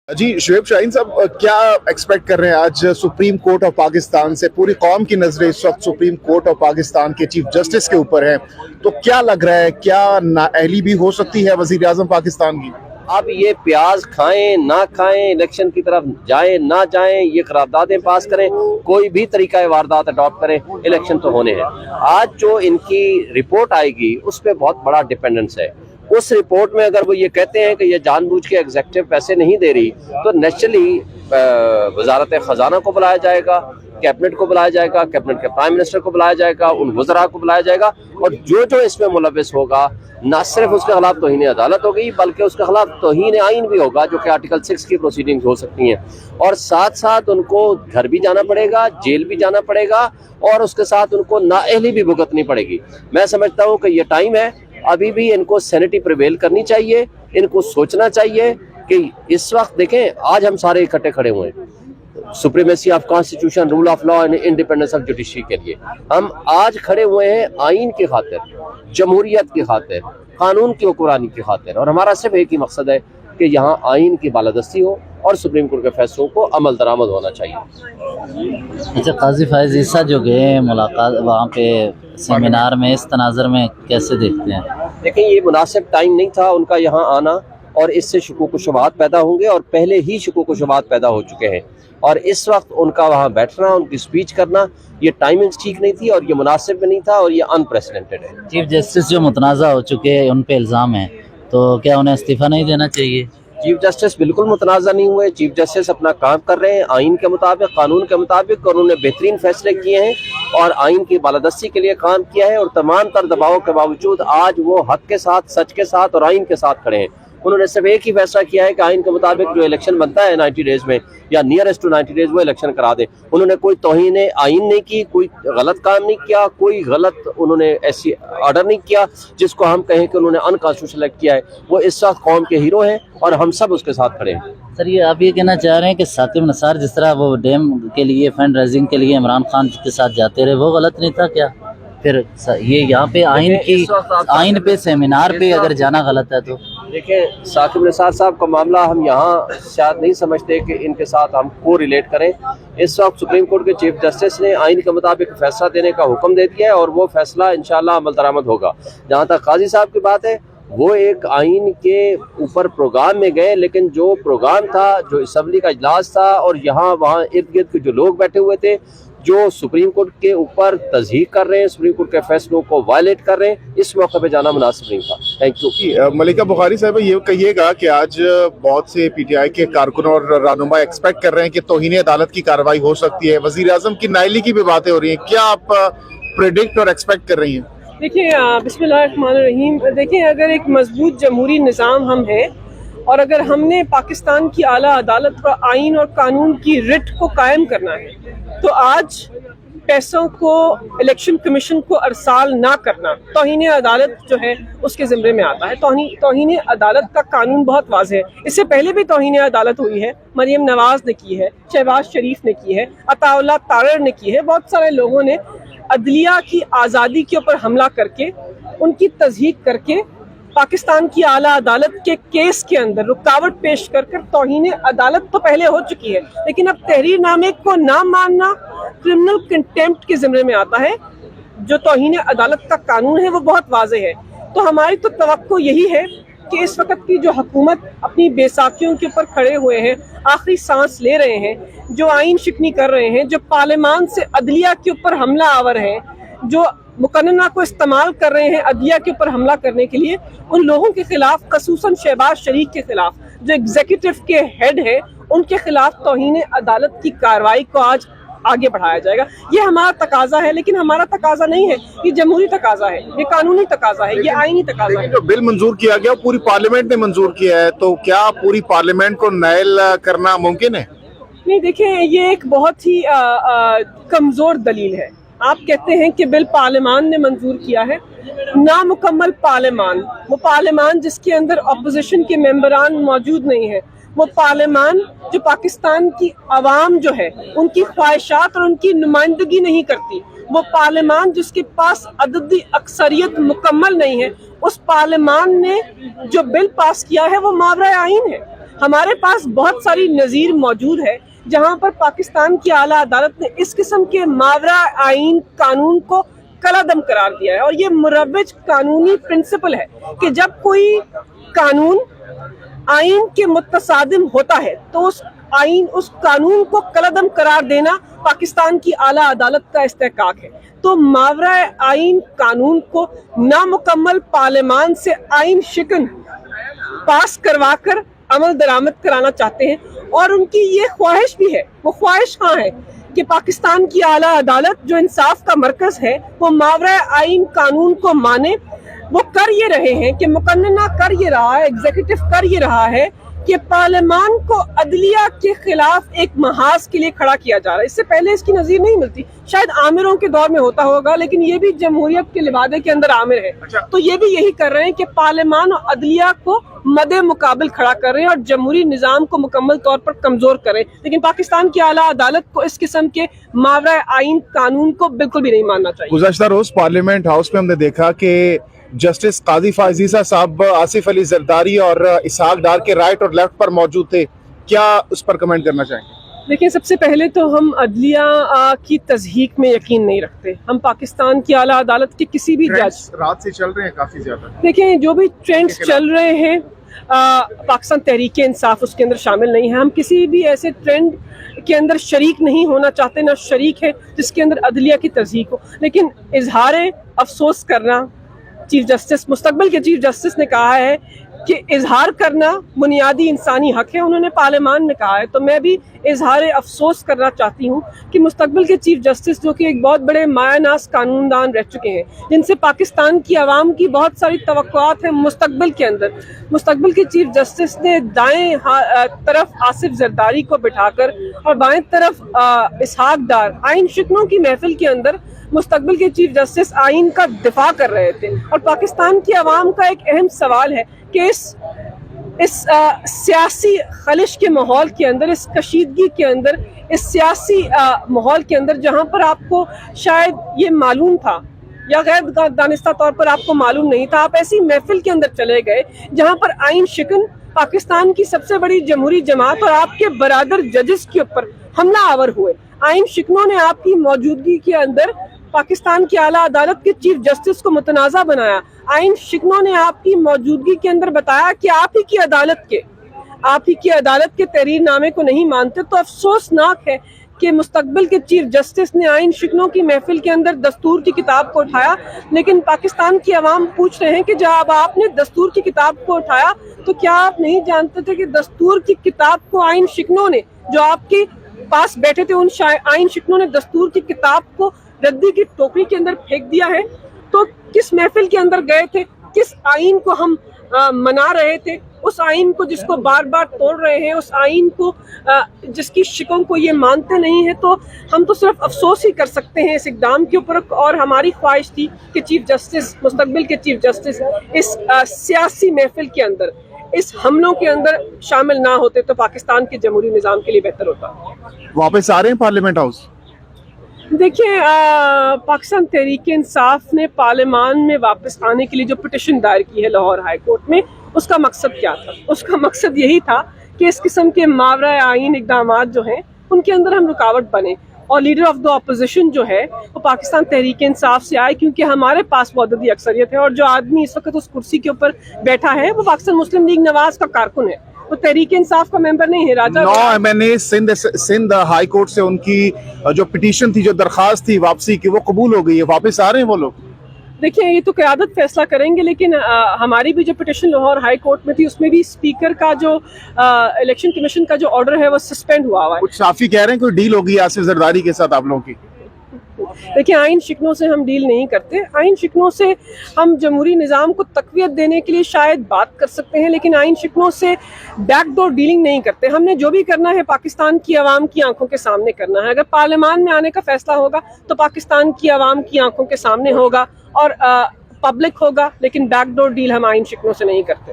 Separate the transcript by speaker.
Speaker 1: जी शुएब शाहीन साहब, क्या एक्सपेक्ट कर रहे हैं आज सुप्रीम कोर्ट ऑफ पाकिस्तान से? पूरी कौम की नजरें इस वक्त सुप्रीम कोर्ट ऑफ पाकिस्तान के चीफ जस्टिस के ऊपर है, तो क्या लग रहा है, क्या नाअहली भी हो सकती है वजीर आजम पाकिस्तान की?
Speaker 2: अब ये प्याज खाएं ना खाएं, इलेक्शन की तरफ जाएं ना जाएं, ये करारदादें पास करें, कोई भी तरीका वारदात अडॉप्ट करें, इलेक्शन तो होने हैं। आज जो इनकी रिपोर्ट आएगी उस पर बहुत बड़ा डिपेंडेंस है। उस रिपोर्ट में अगर वो ये कहते हैं कि ये जानबूझ के एग्जीक्यूटिव पैसे नहीं दे रही, तो नेचुरली वजारत खजाना को बुलाया जाएगा, कैबिनेट को बुलाया जाएगा, कैबिनेट के प्राइम मिनिस्टर को बुलाया जाएगा, उन वज़रा को बुलाया जाएगा, और जो जो इसमें मुलविस होगा न सिर्फ उसके खिलाफ तौहीन अदालत होगी बल्कि उसके खिलाफ तौहीन आइन भी होगा, जो कि आर्टिकल 6 की प्रोसीडिंग्स हो सकती हैं। और साथ साथ उनको घर भी जाना पड़ेगा, जेल भी जाना पड़ेगा, और उसके साथ उनको नाअहली भी भुगतनी पड़ेगी। मैं समझता हूँ कि ये टाइम है, अभी भी इनको सैनिटी प्रिवेल करनी चाहिए, इनको सोचना चाहिए कि इस वक्त देखें, आज हम सारे इकट्ठे खड़े हुए हैं supremacy of constitution, rule of law and independence of judiciary के लिए। हम आज खड़े हुए हैं आइन की खातिर, जमहूरियत की खातिर, कानून की हुक्मरानी की खातिर, और हमारा सिर्फ एक ही मकसद है कि यहाँ आइन की बालादस्ती हो और सुप्रीम कोर्ट के फैसलों को अमल दरामद होना चाहिए।
Speaker 3: अच्छा, काजी फायज ईसा जो गए मुलाकात वहाँ पे सेमिनार में, इस तनाज़र में कैसे देखते हैं?
Speaker 2: देखें, ये मुनासिब टाइम नहीं था उनका यहाँ आना, और इससे शुकूक व शुबहात पैदा होंगे, और पहले ही शुकूक व शुबहात पैदा हो चुके हैं, और इस वक्त उनका वहाँ बैठना, उनकी स्पीच करना, ये टाइमिंग ठीक नहीं थी, और ये मुनासिब भी नहीं था, और ये अनप्रेसिडेंटेड है।
Speaker 3: चीफ जस्टिस जो मुतनाज़ा हो चुके हैं, उन पे इल्ज़ाम है, तो क्या उन्हें इस्तीफ़ा नहीं देना चाहिए?
Speaker 2: चीफ जस्टिस बिल्कुल मुतनाज़ा नहीं हुए। चीफ जस्टिस अपना काम कर रहे हैं आइन के मुताबिक, कानून के मुताबिक, और उन्होंने बेहतरीन फैसले किए हैं और आइन की बालादस्ती के लिए काम किया है, और तमाम तर दबाव के बावजूद आज वो हक के साथ, सच के साथ और आइन के साथ खड़े हैं। उन्होंने सिर्फ एक ही फैसला किया है कि आइन के मुताबिक जो इलेक्शन बनता है 90 डेज में या नियरेस्ट टू 90 डेज वो इलेक्शन करा दे। उन्होंने कोई तौहीन आइन नहीं की, कोई गलत काम नहीं किया, कोई गलत उन्होंने ऐसी ऑर्डर नहीं किया जिसको हम कहें कि उन्होंने अनकॉन्स्टिट्यूशनल एक्ट किया है। वो इस वक्त कौम के हीरो हैं और हम सब उसके साथ खड़े हैं।
Speaker 3: सर, ये आप ये कहना चाह रहे हैं कि साकिब निसार जिस तरह वो डैम के लिए फंड रेजिंग के लिए इमरान खान के साथ जाते रहे, वो गलत नहीं था क्या? फिर ये यहाँ पे आइन पे सेमिनार पे अगर जाना गलत है तो?
Speaker 2: देखिए, साकिब निसार साहब का मामला हम यहाँ शायद नहीं समझते कि इनके साथ हम को रिलेट करें। इस वक्त सुप्रीम कोर्ट के चीफ जस्टिस ने आइन के मुताबिक फैसला देने का हुक्म दे दिया है, और वो फैसला इंशाल्लाह अमल दरामद होगा। जहाँ तक काजी साहब की बात है, वो एक आइन के ऊपर प्रोग्राम में गए, लेकिन जो प्रोग्राम था, जो असम्बली का इजलास था, और यहाँ वहाँ इर्द गिर्द के जो लोग बैठे हुए थे, जो सुप्रीम कोर्ट के ऊपर तज़हीक कर रहे हैं, सुप्रीम कोर्ट के फैसलों को वायलेट कर रहे हैं, इस मौके पे जाना मुनासिब नहीं था। Thank you.
Speaker 1: मलिका बुखारी साहब, ये कहिएगा कि आज बहुत से पीटीआई के कारकुन और रहनुमा एक्सपेक्ट कर रहे हैं कि तौहीन अदालत की कार्रवाई हो सकती है, वजीर आजम की नाअहली की भी बातें हो रही हैं, क्या आप प्रेडिक्ट और एक्सपेक्ट कर रही हैं?
Speaker 4: देखिए, बिस्मिल्लाहिर्रहमानिर्रहीम, देखिए, अगर एक मजबूत जमहूरी निज़ाम हम हैं, और अगर हमने पाकिस्तान की आला अदालत का आइन और कानून की रिट को कायम करना है, तो आज पैसों को इलेक्शन कमीशन को अरसाल ना करना तौहीन अदालत जो है उसके ज़िम्मे में आता है। तौहीन अदालत का कानून बहुत वाज़ेह है। इससे पहले भी तौहीन अदालत हुई है, मरियम नवाज ने की है, शहबाज शरीफ ने की है, अताउल्लाह तारर ने की है। बहुत सारे लोगों ने अदलिया की आज़ादी के ऊपर हमला करके, उनकी तज़हीक करके, पाकिस्तान की आला अदालत के केस के अंदर रुकावट पेश कर तौहीन अदालत तो पहले हो चुकी है, लेकिन अब तहरीर नामे को ना मानना क्रिमिनल कंटेम्प्ट के ज़िम्मे में आता है। जो तौहीन अदालत का कानून है वो बहुत वाज़ेह है। तो हमारी तो तवक्को यही है कि इस वक्त की जो हुकूमत अपनी बेसाखियों के ऊपर खड़े हुए हैं, आखिरी सांस ले रहे हैं, जो आइन शिकनी कर रहे हैं, जो पार्लियामान से अदलिया के ऊपर हमला आवर हैं, जो मुकन्ना को इस्तेमाल कर रहे हैं अदलिया के ऊपर हमला करने के लिए, उन लोगों के खिलाफ, खसूसन शहबाज शरीफ के खिलाफ जो एग्जीक्यूटिव के हेड है, उनके खिलाफ तौहीन अदालत की कार्रवाई को आज आगे बढ़ाया जाएगा। ये हमारा तकाजा है, लेकिन हमारा तकाजा नहीं है, ये जमहूरी तकाजा है, ये कानूनी तकाजा है, ये आईनी तकाजा है।
Speaker 1: जो बिल मंजूर किया गया पूरी पार्लियामेंट ने मंजूर किया है, तो क्या पूरी पार्लियामेंट को नाइल करना मुमकिन है?
Speaker 4: नहीं, देखिए, ये एक बहुत ही कमजोर दलील है। आप कहते हैं कि बिल पार्लियामान ने मंजूर किया है, नामुकम्मल पार्लियामान, वो पार्लियामान जिसके अंदर अपोजिशन के मेंबरान मौजूद नहीं है, वो पार्लियामान जो पाकिस्तान की आवाम जो है उनकी ख्वाहिशात और उनकी नुमाइंदगी नहीं करती, वो पार्लियामान जिसके पास अददी अक्सरियत मुकम्मल नहीं है, उस पार्लियामान ने जो बिल पास किया है वो मावरा आइन है। ہمارے پاس بہت ساری نظیر موجود ہے جہاں پر پاکستان کی اعلیٰ عدالت نے اس قسم کے ماورا آئین قانون کو کالعدم قرار دیا ہے، اور یہ مروج قانونی پرنسپل ہے کہ جب کوئی قانون آئین کے متصادم ہوتا ہے تو اس قانون کو کالعدم قرار دینا پاکستان کی اعلیٰ عدالت کا استحقاق ہے۔ تو ماورا آئین قانون کو نامکمل پارلیمان سے آئین شکن پاس کروا کر عمل درآمد کرانا چاہتے ہیں، اور ان کی یہ خواہش بھی ہے، وہ خواہش ہاں ہے کہ پاکستان کی اعلیٰ عدالت جو انصاف کا مرکز ہے وہ ماورا آئین قانون کو مانے۔ وہ کر یہ رہے ہیں کہ مقننہ کر یہ رہا ہے، ایگزیکٹو کر یہ رہا ہے کہ پارلیمان کو عدلیہ کے خلاف ایک محاذ کے لیے کھڑا کیا جا رہا ہے۔ اس سے پہلے اس کی نظیر نہیں ملتی، شاید عامروں کے دور میں ہوتا ہوگا، لیکن یہ بھی جمہوریت کے لبادے کے اندر عامر ہے۔ تو یہ بھی یہی کر رہے ہیں کہ پارلیمان اور عدلیہ کو مد مقابل کھڑا کر رہے ہیں اور جمہوری نظام کو مکمل طور پر کمزور کر رہے ہیں، لیکن پاکستان کی اعلیٰ عدالت کو اس قسم کے ماورا آئین قانون کو بالکل بھی نہیں ماننا چاہیے۔
Speaker 1: گزشتہ روز پارلیمنٹ ہاؤس میں ہم نے دیکھا کہ جسٹس قاضی فائزیزہ صاحب آصف علی زرداری اور اسحاق ڈار کے رائٹ اور لیفٹ پر موجود تھے، کیا اس پر کمنٹ کرنا چاہیں گے؟
Speaker 4: دیکھیں، سب سے پہلے تو ہم عدلیہ کی تضحیک میں یقین نہیں رکھتے۔ ہم پاکستان کی اعلیٰ عدالت کے کسی بھی جج،
Speaker 1: رات سے چل رہے ہیں کافی زیادہ،
Speaker 4: دیکھیں جو بھی ٹرینڈز چل رہے ہیں پاکستان تحریک انصاف اس کے اندر شامل نہیں ہے۔ ہم کسی بھی ایسے ٹرینڈ کے اندر شریک نہیں ہونا چاہتے، نہ شریک ہے جس کے اندر عدلیہ کی تضحیک ہو، لیکن اظہار افسوس کرنا، چیف جسٹس، مستقبل کے چیف جسٹس نے کہا ہے کہ اظہار کرنا بنیادی انسانی حق ہے، انہوں نے پارلیمان میں کہا ہے، تو میں بھی اظہار افسوس کرنا چاہتی ہوں کہ مستقبل کے چیف جسٹس جو کہ ایک بہت بڑے مایہ ناز قانون دان رہ چکے ہیں، جن سے پاکستان کی عوام کی بہت ساری توقعات ہیں مستقبل کے اندر، مستقبل کے چیف جسٹس نے دائیں طرف آصف زرداری کو بٹھا کر اور بائیں طرف اسحاق ڈار آئین شکنوں کی محفل کے اندر مستقبل کے چیف جسٹس آئین کا دفاع کر رہے تھے، اور پاکستان کی عوام کا ایک اہم سوال ہے کہ اس سیاسی خلش کے ماحول کے اندر، اس کشیدگی کے اندر، اس سیاسی ماحول کے اندر جہاں پر آپ کو شاید یہ معلوم تھا یا غیر دانستہ طور پر آپ کو معلوم نہیں تھا، آپ ایسی محفل کے اندر چلے گئے جہاں پر آئین شکن پاکستان کی سب سے بڑی جمہوری جماعت اور آپ کے برادر ججز کے اوپر حملہ آور ہوئے۔ آئین شکنوں نے آپ کی موجودگی کے اندر پاکستان کی اعلیٰ عدالت کے چیف جسٹس کو متنازع بنایا، آئین شکنوں نے آپ کی موجودگی کے اندر بتایا کہ آپ ہی کی عدالت کے تحریر نامے کو نہیں مانتے۔ تو افسوسناک ہے کہ مستقبل کے چیف جسٹس نے آئین شکنوں کی محفل کے اندر دستور کی کتاب کو اٹھایا، لیکن پاکستان کی عوام پوچھ رہے ہیں کہ جب آپ نے دستور کی کتاب کو اٹھایا تو کیا آپ نہیں جانتے تھے کہ دستور کی کتاب کو آئین شکنوں نے جو آپ کے پاس بیٹھے تھے، ان آئین شکنوں نے دستور کی کتاب کو ردی کی ٹوکری کے اندر پھینک دیا ہے؟ تو کس محفل کے اندر گئے تھے، کس آئین کو ہم منا رہے تھے، اس آئین کو جس کو بار بار توڑ رہے ہیں، اس آئین کو جس کی شکوں کو یہ مانتے نہیں ہیں۔ تو ہم تو صرف افسوس ہی کر سکتے ہیں اس اقدام کے اوپر، اور ہماری خواہش تھی کہ چیف جسٹس، مستقبل کے چیف جسٹس اس سیاسی محفل کے اندر، اس حملوں کے اندر شامل نہ ہوتے تو پاکستان کے جمہوری نظام کے لیے بہتر ہوتا۔
Speaker 1: واپس آ رہے ہیں پارلیمنٹ ہاؤس؟
Speaker 4: دیکھیں، پاکستان تحریک انصاف نے پارلیمان میں واپس آنے کے لیے جو پٹیشن دائر کی ہے لاہور ہائی کورٹ میں، اس کا مقصد کیا تھا؟ اس کا مقصد یہی تھا کہ اس قسم کے ماورا آئین اقدامات جو ہیں ان کے اندر ہم رکاوٹ بنے، اور لیڈر آف دا اپوزیشن جو ہے وہ پاکستان تحریک انصاف سے آئے، کیونکہ ہمارے پاس وہ عددی اکثریت ہے، اور جو آدمی اس وقت اس کرسی کے اوپر بیٹھا ہے وہ پاکستان مسلم لیگ نواز کا کارکن ہے، وہ تحریک انصاف کا ممبر نہیں ہے۔ راجہ
Speaker 1: 9 MNA سندھ ہائی کورٹ سے ان کی جو پٹیشن تھی، جو درخواست تھی واپسی کی، وہ قبول ہو گئی ہے، واپس آ رہے ہیں وہ لوگ؟
Speaker 4: دیکھیں، یہ تو قیادت فیصلہ کریں گے، لیکن ہماری بھی جو پٹیشن لاہور ہائی کورٹ میں تھی اس میں بھی اسپیکر کا جو الیکشن کمیشن کا جو آرڈر ہے وہ سسپینڈ ہوا ہے۔
Speaker 1: کچھ صافی کہہ رہے ہیں کوئی ڈیل ہوگی آصف زرداری کے ساتھ آپ لوگوں کی؟
Speaker 4: دیکھیں، آئین شکنوں سے ہم ڈیل نہیں کرتے، آئین شکنوں سے ہم جمہوری نظام کو تقویت دینے کے لیے شاید بات کر سکتے ہیں، لیکن آئین شکنوں سے بیک ڈور ڈیلنگ نہیں کرتے۔ ہم نے جو بھی کرنا ہے پاکستان کی عوام کی آنکھوں کے سامنے کرنا ہے۔ اگر پارلیمان میں آنے کا فیصلہ ہوگا تو پاکستان کی عوام کی آنکھوں کے سامنے ہوگا اور پبلک ہوگا، لیکن بیک ڈور ڈیل ہم آئین شکنوں سے نہیں کرتے۔